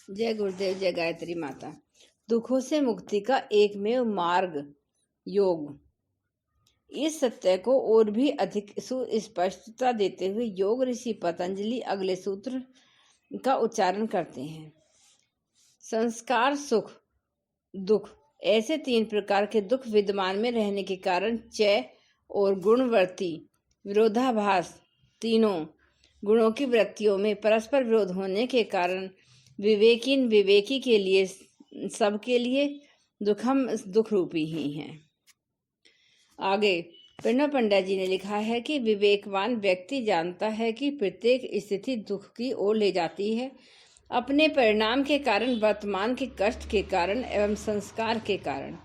जय गुरुदेव, जय गायत्री माता। दुखों से मुक्ति का एकमेव मार्ग योग। इस सत्य को और भी अधिक सुस्पष्टता देते हुए योग ऋषि पतंजलि अगले सूत्र का उच्चारण करते हैं। संस्कार, सुख, दुख, ऐसे तीन प्रकार के दुख विद्यमान में रहने के कारण चय और गुणवर्ती विरोधाभास तीनों गुणों की वृत्तियों में परस्पर विरोध होने के कारण विवेकीन विवेकी के लिए सबके लिए दुख रूपी ही हैं। आगे प्रणव पंडित जी ने लिखा है कि विवेकवान व्यक्ति जानता है कि प्रत्येक स्थिति दुख की ओर ले जाती है, अपने परिणाम के कारण, वर्तमान के कष्ट के कारण एवं संस्कार के कारण,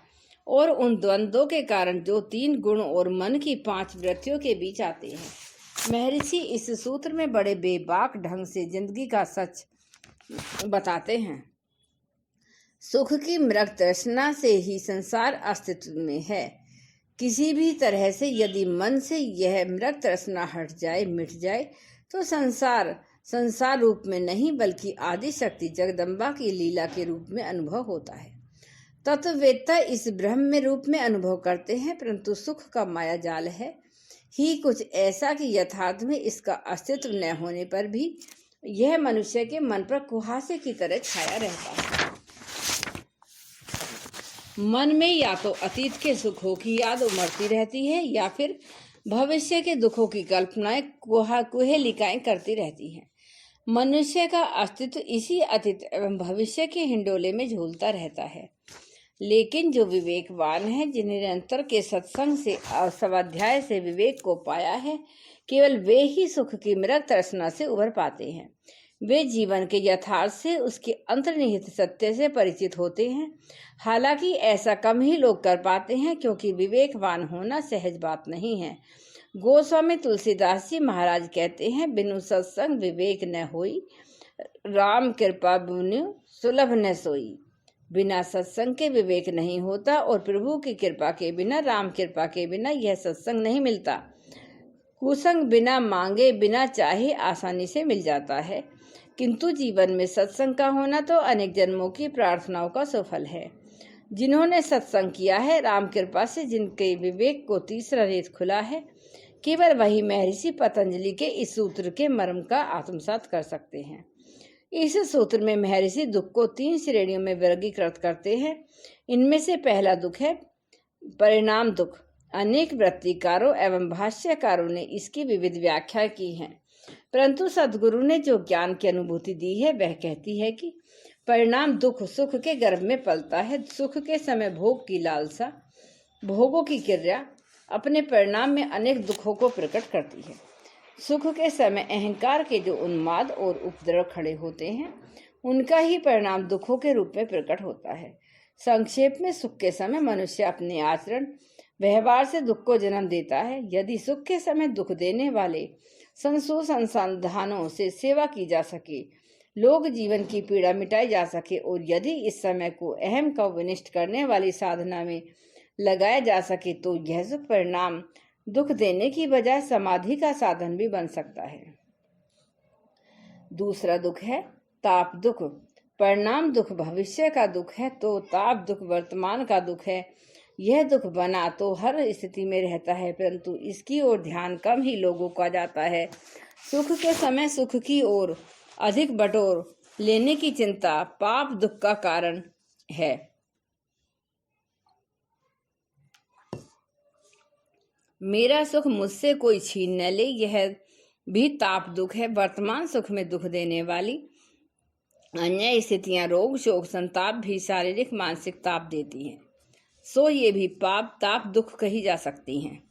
और उन द्वंद्वों के कारण जो तीन गुण और मन की पांच वृत्तियों के बीच आते हैं। महर्षि इस सूत्र में बड़े बेबाक ढंग से जिंदगी का सच बताते हैं। सुख की मृग तृष्णा से ही संसार अस्तित्व में है। किसी भी तरह से यदि मन से यह मृग तृष्णा हट जाए, मिट जाए, तो संसार रूप में नहीं बल्कि आदि शक्ति जगदम्बा की लीला के रूप में अनुभव होता है। तत्ववेत्ता इस ब्रह्म में रूप में अनुभव करते हैं, परंतु सुख का माया जाल है ही कुछ ऐसा कि यथार्थ में इसका अस्तित्व न होने पर भी यह मनुष्य के मन पर कुहासे की तरह छाया रहता है। मन में या तो अतीत के सुखों की याद उमड़ती रहती है या फिर भविष्य के दुखों की कल्पनाएं कुहेलिकाएं करती रहती हैं। मनुष्य का अस्तित्व इसी अतीत एवं भविष्य के हिंडोले में झूलता रहता है। लेकिन जो विवेकवान है, जिन्हें निरंतर के सत्संग से और स्वाध्याय से विवेक को पाया है, केवल वे ही सुख की मृग तृष्णा से उबर पाते हैं। वे जीवन के यथार्थ से, उसके अंतर्निहित सत्य से परिचित होते हैं। हालांकि ऐसा कम ही लोग कर पाते हैं, क्योंकि विवेकवान होना सहज बात नहीं है। गोस्वामी तुलसीदास जी महाराज कहते हैं, बिनु सत्संग विवेक न होई, राम कृपा बिनु सुलभ न सोई। बिना सत्संग के विवेक नहीं होता और प्रभु की कृपा के बिना, राम कृपा के बिना यह सत्संग नहीं मिलता। कुसंग बिना मांगे, बिना चाहे आसानी से मिल जाता है, किंतु जीवन में सत्संग का होना तो अनेक जन्मों की प्रार्थनाओं का सफल है। जिन्होंने सत्संग किया है, राम कृपा से जिनके विवेक को तीसरा नेत्र खुला है, केवल वही महर्षि पतंजलि के इस सूत्र के मर्म का आत्मसात कर सकते हैं। इस सूत्र में महर्षि दुख को तीन श्रेणियों में वर्गीकृत करते हैं। इनमें से पहला दुख है परिणाम दुख। अनेक वृत्तिकारों एवं भाष्यकारों ने इसकी विविध व्याख्या की है, परंतु सद्गुरु ने जो ज्ञान की अनुभूति दी है वह कहती है कि परिणाम दुख सुख के गर्भ में पलता है। सुख के समय भोग की लालसा, भोगों की क्रिया अपने परिणाम में अनेक दुखों को प्रकट करती है। सुख के समय अहंकार के जो उन्माद और उपद्रव खड़े होते हैं, उनका ही परिणाम दुखों के रूप में प्रकट होता है। संक्षेप में, सुख के समय मनुष्य अपने आचरण व्यवहार से दुख को जन्म देता है। यदि सुख के समय दुख देने वाले संसाधनों से सेवा की जा सके, लोग जीवन की पीड़ा मिटाई जा सके, और यदि इस समय को अहम को विनिष्ट करने वाली साधना में लगाया जा सके, तो यह सुख परिणाम दुख देने की बजाय समाधि का साधन भी बन सकता है। दूसरा दुख है ताप दुख। परिणाम दुख भविष्य का दुख है, तो ताप दुख वर्तमान का दुख है। यह दुख बना तो हर स्थिति में रहता है, परंतु इसकी ओर ध्यान कम ही लोगों का जाता है। सुख के समय सुख की ओर अधिक बटोर लेने की चिंता पाप दुख का कारण है। मेरा सुख मुझसे कोई छीन न ले, यह भी ताप दुख है। वर्तमान सुख में दुख देने वाली अन्य स्थितियां, रोग, शोक, संताप भी शारीरिक मानसिक ताप देती हैं, सो ये भी पाप ताप दुख कही जा सकती हैं।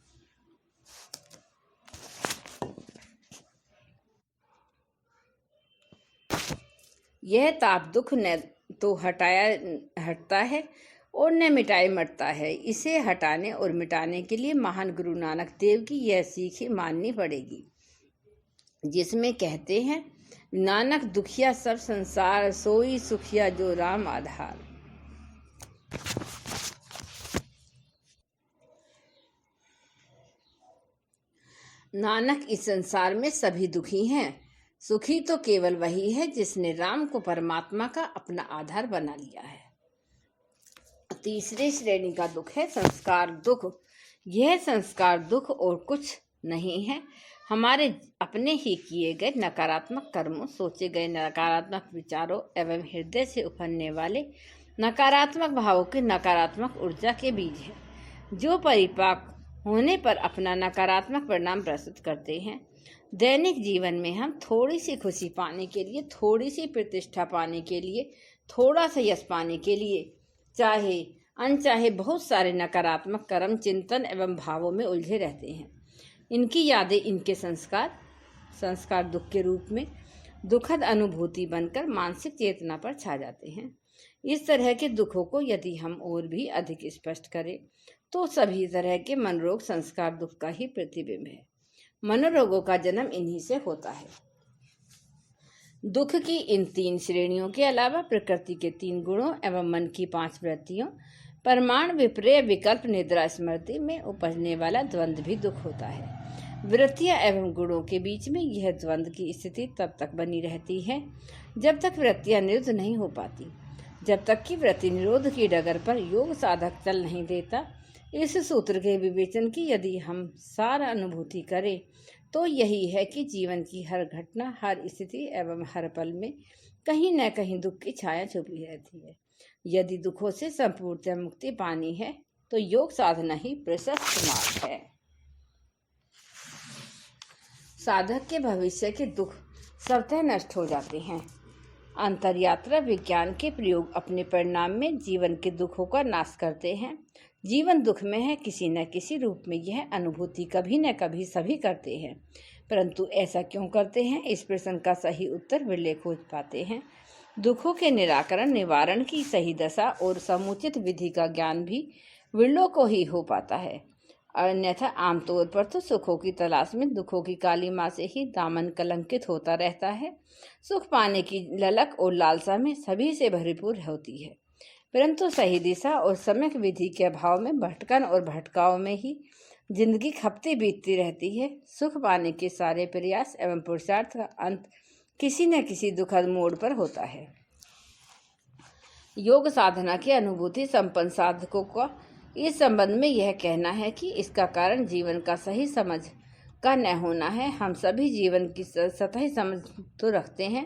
यह ताप दुख न तो हटता है और न मिटाई मरता है। इसे हटाने और मिटाने के लिए महान गुरु नानक देव की यह सीख माननी पड़ेगी, जिसमें कहते हैं, नानक दुखिया सब संसार, सोई सुखिया जो राम आधार। नानक, इस संसार में सभी दुखी हैं, सुखी तो केवल वही है जिसने राम को परमात्मा का अपना आधार बना लिया है। तीसरी श्रेणी का दुख है संस्कार दुख। यह संस्कार दुख और कुछ नहीं है, हमारे अपने ही किए गए नकारात्मक कर्मों, सोचे गए नकारात्मक विचारों एवं हृदय से उफरने वाले नकारात्मक भावों की नकारात्मक ऊर्जा के बीज है, जो परिपाक होने पर अपना नकारात्मक परिणाम प्रस्तुत करते हैं। दैनिक जीवन में हम थोड़ी सी खुशी पाने के लिए, थोड़ी सी प्रतिष्ठा पाने के लिए, थोड़ा सा यश पाने के लिए चाहे अनचाहे बहुत सारे नकारात्मक कर्म, चिंतन एवं भावों में उलझे रहते हैं। इनकी यादें इनके संस्कार दुख के रूप में दुखद अनुभूति बनकर मानसिक चेतना पर छा जाते हैं। इस तरह के दुखों को यदि हम और भी अधिक स्पष्ट करें तो सभी तरह के मनोरोग संस्कार दुख का ही प्रतिबिंब है। मनोरोगों का जन्म इन्हीं से होता है। दुख की इन 3 श्रेणियों के अलावा प्रकृति के 3 गुणों एवं मन की 5 वृत्तियों, परमाण विपर्य विकल्प निद्रा स्मृति में उपजने वाला द्वंद्व भी दुख होता है। वृत्तियां एवं गुणों के बीच में यह द्वंद्व की स्थिति तब तक बनी रहती है जब तक वृत्तियां निरुद्ध नहीं हो पाती, जब तक कि वृत्ति निरोध की डगर पर योग साधक चल नहीं देता। इस सूत्र के विवेचन की यदि हम सार अनुभूति करें तो यही है कि जीवन की हर घटना, हर स्थिति एवं हर पल में कहीं न कहीं दुख की छाया छुपी रहती है। यदि दुखों से संपूर्णतः मुक्ति पानी है तो योग साधना ही प्रशस्त मार्ग है। साधक के भविष्य के दुख स्वतः नष्ट हो जाते हैं। अंतरयात्रा विज्ञान के प्रयोग अपने परिणाम में जीवन के दुखों का नाश करते हैं। जीवन दुख में है, किसी न किसी रूप में यह अनुभूति कभी न कभी सभी करते हैं, परंतु ऐसा क्यों करते हैं, इस प्रश्न का सही उत्तर विरले खोज पाते हैं। दुखों के निराकरण निवारण की सही दशा और समुचित विधि का ज्ञान भी विरलों को ही हो पाता है। अन्यथा आमतौर पर तो सुखों की तलाश में दुखों की कालीमा से ही दामन कलंकित होता रहता है। सुख पाने की ललक और लालसा में सभी से भरपूर होती है, परंतु सही दिशा और सम्यक विधि के अभाव में भटकन और भटकाव में ही जिंदगी खपती बीतती रहती है। सुख पाने के सारे प्रयास एवं पुरुषार्थ का अंत किसी न किसी दुखद मोड़ पर होता है। योग साधना की अनुभूति संपन्न साधकों का इस संबंध में यह कहना है कि इसका कारण जीवन का सही समझ का न होना है। हम सभी जीवन की सतही समझ तो रखते हैं,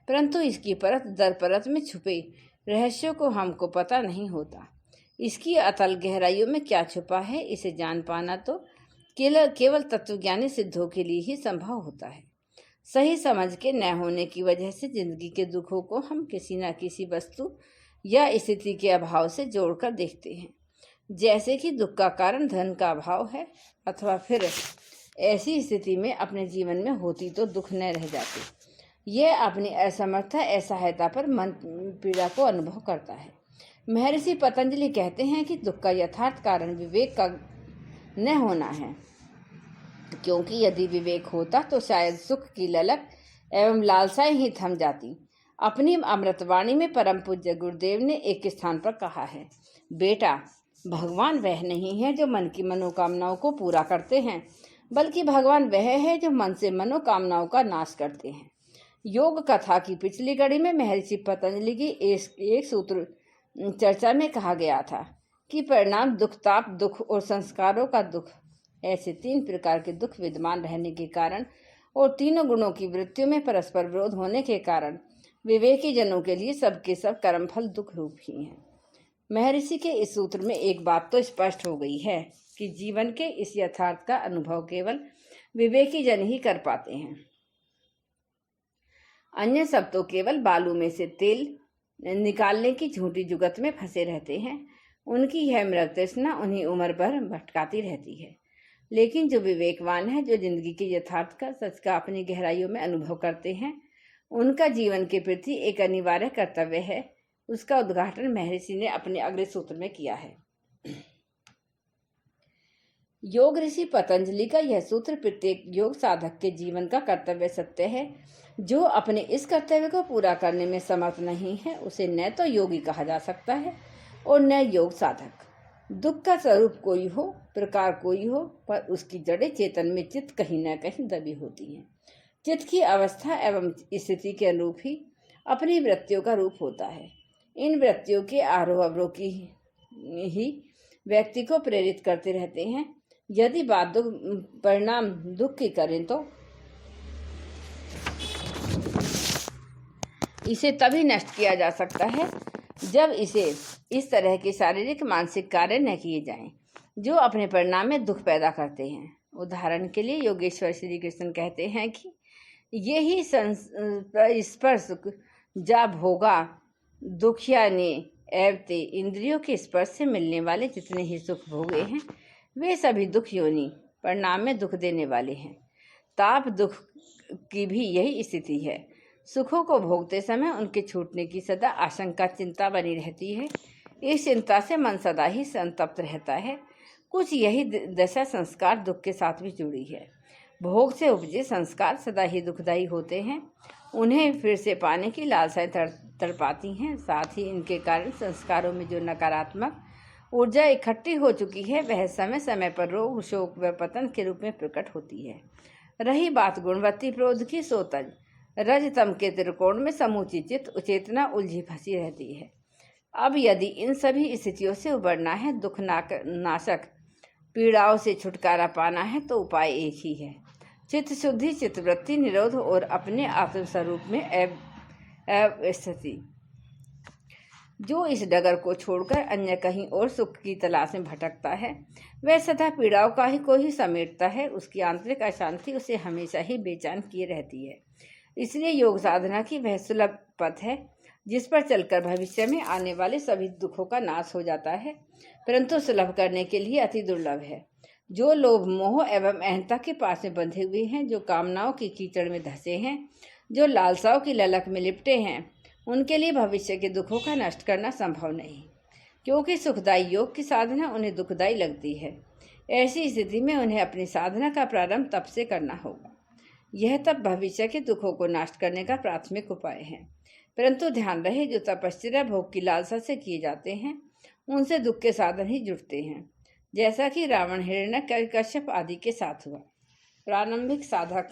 परंतु इसकी परत दर परत में छुपे रहस्यों को हमको पता नहीं होता। इसकी अतल गहराइयों में क्या छुपा है, इसे जान पाना तो केवल तत्वज्ञानी सिद्धों के लिए ही संभव होता है। सही समझ के न होने की वजह से जिंदगी के दुखों को हम किसी न किसी वस्तु या स्थिति के अभाव से जोड़कर देखते हैं, जैसे कि दुख का कारण धन का अभाव है, अथवा फिर ऐसी स्थिति में अपने जीवन में होती तो दुख न रह जाते। यह अपनी असमर्थता असहायता पर मन पीड़ा को अनुभव करता है। महर्षि पतंजलि कहते हैं कि दुख का यथार्थ कारण विवेक का न होना है, क्योंकि यदि विवेक होता तो शायद सुख की ललक एवं लालसाएं ही थम जाती। अपनी अमृतवाणी में परम पूज्य गुरुदेव ने एक स्थान पर कहा है, बेटा, भगवान वह नहीं है जो मन की मनोकामनाओं को पूरा करते हैं, बल्कि भगवान वह है जो मन से मनोकामनाओं का नाश करते हैं। योग कथा की पिछली कड़ी में महर्षि पतंजलि की एक सूत्र चर्चा में कहा गया था कि परिणाम दुख, ताप दुख और संस्कारों का दुख, ऐसे 3 प्रकार के दुख विद्यमान रहने के कारण और तीनों गुणों की वृत्तियों में परस्पर विरोध होने के कारण विवेकी जनों के लिए सबके सब कर्मफल दुख रूप ही हैं। महर्षि के इस सूत्र में एक बात तो स्पष्ट हो गई है कि जीवन के इस यथार्थ का अनुभव केवल विवेकी जन ही कर पाते हैं। अन्य सब तो केवल बालू में से तेल निकालने की झूठी जुगत में फंसे रहते हैं। उनकी यह मृग तृष्णा उन्हीं उम्र भर भटकाती रहती है। लेकिन जो विवेकवान है, जो जिंदगी के यथार्थ का, सच का अपनी गहराइयों में अनुभव करते हैं, उनका जीवन के प्रति एक अनिवार्य कर्तव्य है। उसका उद्घाटन महर्षि ने अपने अगले सूत्र में किया है। योग ऋषि पतंजलि का यह सूत्र प्रत्येक योग साधक के जीवन का कर्तव्य सत्य है। जो अपने इस कर्तव्य को पूरा करने में समर्थ नहीं है, उसे न तो योगी कहा जा सकता है और न योग साधक। दुख का स्वरूप कोई हो, प्रकार कोई हो, पर उसकी जड़ें चेतन में चित्त कहीं न कहीं दबी होती हैं। चित्त की अवस्था एवं स्थिति के अनुरूप ही अपनी वृत्तियों का रूप होता है। इन वृत्तियों के आरोह अवरोह की ही व्यक्ति को प्रेरित करते रहते हैं। यदि बात परिणाम दुख की करें तो इसे तभी नष्ट किया जा सकता है जब इसे इस तरह के शारीरिक मानसिक कार्य न किए जाएं जो अपने परिणाम में दुख पैदा करते हैं। उदाहरण के लिए योगेश्वर श्री कृष्ण कहते हैं कि यही स्पर्श जा भोगा दुखिया ने एवते इंद्रियों के स्पर्श से मिलने वाले जितने ही सुख भोगे हैं वे सभी दुख योनि परिणाम में दुख देने वाले हैं। ताप दुख की भी यही स्थिति है। सुखों को भोगते समय उनके छूटने की सदा आशंका चिंता बनी रहती है। इस चिंता से मन सदा ही संतप्त रहता है। कुछ यही दशा संस्कार दुख के साथ भी जुड़ी है। भोग से उपजे संस्कार सदा ही दुखदायी होते हैं। उन्हें फिर से पाने की लालसाएं तड़पाती हैं। साथ ही इनके कारण संस्कारों में जो नकारात्मक ऊर्जा इकट्ठी हो चुकी है वह समय समय पर रोग शोक व पतन के रूप में प्रकट होती है। रही बात गुणवत्ती प्रोध की, सोतज रजतम के त्रिकोण में समूची चित्त चेतना उलझी फंसी रहती है। अब यदि इन सभी स्थितियों से उबरना है, दुख नाशक पीड़ाओं से छुटकारा पाना है, तो उपाय एक ही है, चित्त शुद्धि, चित्तवृत्ति निरोध और अपने आत्मस्वरूप में स्थिति। जो इस डगर को छोड़कर अन्य कहीं और सुख की तलाश में भटकता है वह सदा पीड़ाओं का ही को ही समेटता है। उसकी आंतरिक अशांति उसे हमेशा ही बेचैन किए रहती है। इसलिए योग साधना की वह सुलभ पथ है जिस पर चलकर भविष्य में आने वाले सभी दुखों का नाश हो जाता है, परंतु सुलभ करने के लिए अति दुर्लभ है। जो लोभ मोह एवं अहंता के पास में बंधे हुए हैं, जो कामनाओं की कीचड़ में धंसे हैं, जो लालसाओं की ललक में लिपटे हैं, उनके लिए भविष्य के दुखों का नष्ट करना संभव नहीं, क्योंकि सुखदायी योग की साधना उन्हें दुखदायी लगती है। ऐसी स्थिति में उन्हें अपनी साधना का प्रारंभ तप से करना होगा। यह तप भविष्य के दुखों को नष्ट करने का प्राथमिक उपाय है। परंतु ध्यान रहे, जो तपश्चर्या भोग की लालसा से किए जाते हैं उनसे दुख के साधन ही जुटते हैं, जैसा कि रावण, हिरण्य कश्यप आदि के साथ हुआ। प्रारंभिक साधक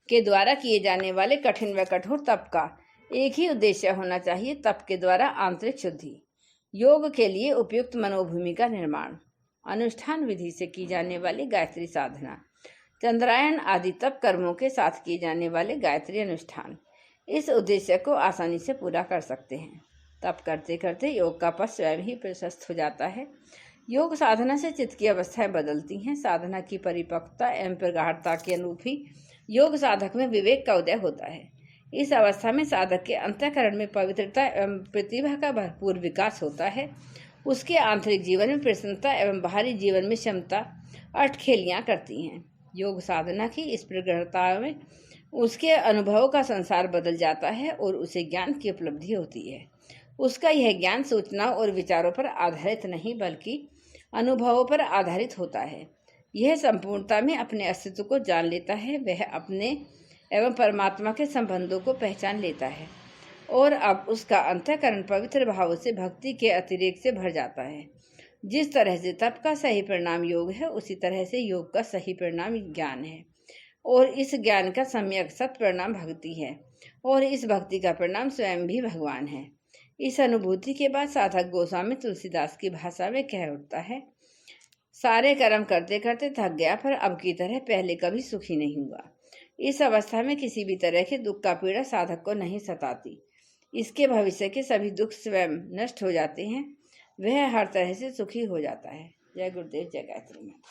के द्वारा किए जाने वाले कठिन व कठोर तप का एक ही उद्देश्य होना चाहिए, तप के द्वारा आंतरिक शुद्धि। योग के लिए उपयुक्त मनोभूमि का निर्माण, अनुष्ठान विधि से की जाने वाली गायत्री साधना, चंद्रायण आदि तप कर्मों के साथ किए जाने वाले गायत्री अनुष्ठान इस उद्देश्य को आसानी से पूरा कर सकते हैं। तप करते करते योग का पथ स्वयं ही प्रशस्त हो जाता है। योग साधना से चित्त की अवस्थाएं बदलती हैं। साधना की परिपक्वता एवं प्रगाढ़ता के अनुरूप ही योग साधक में विवेक का उदय होता है। इस अवस्था में साधक के अंतःकरण में पवित्रता एवं प्रतिभा का भरपूर विकास होता है। उसके आंतरिक जीवन में प्रसन्नता एवं बाहरी जीवन में क्षमता अटखेलियाँ करती हैं। योग साधना की इस प्रगाढ़ता में उसके अनुभवों का संसार बदल जाता है और उसे ज्ञान की उपलब्धि होती है। उसका यह ज्ञान सूचनाओं और विचारों पर आधारित नहीं बल्कि अनुभवों पर आधारित होता है। यह संपूर्णता में अपने अस्तित्व को जान लेता है। वह अपने एवं परमात्मा के संबंधों को पहचान लेता है और अब उसका अंतःकरण पवित्र भावों से भक्ति के अतिरेक से भर जाता है। जिस तरह से तप का सही परिणाम योग है, उसी तरह से योग का सही परिणाम ज्ञान है और इस ज्ञान का सम्यक सत परिणाम भक्ति है और इस भक्ति का परिणाम स्वयं भी भगवान है। इस अनुभूति के बाद साधक गोस्वामी तुलसीदास की भाषा में कह उठता है, सारे कर्म करते करते थक गया पर अब की तरह पहले कभी सुखी नहीं हुआ। इस अवस्था में किसी भी तरह के दुख का पीड़ा साधक को नहीं सताती। इसके भविष्य के सभी दुख स्वयं नष्ट हो जाते हैं। वह हर तरह से सुखी हो जाता है। जय गुरुदेव, जय गायत्री माता।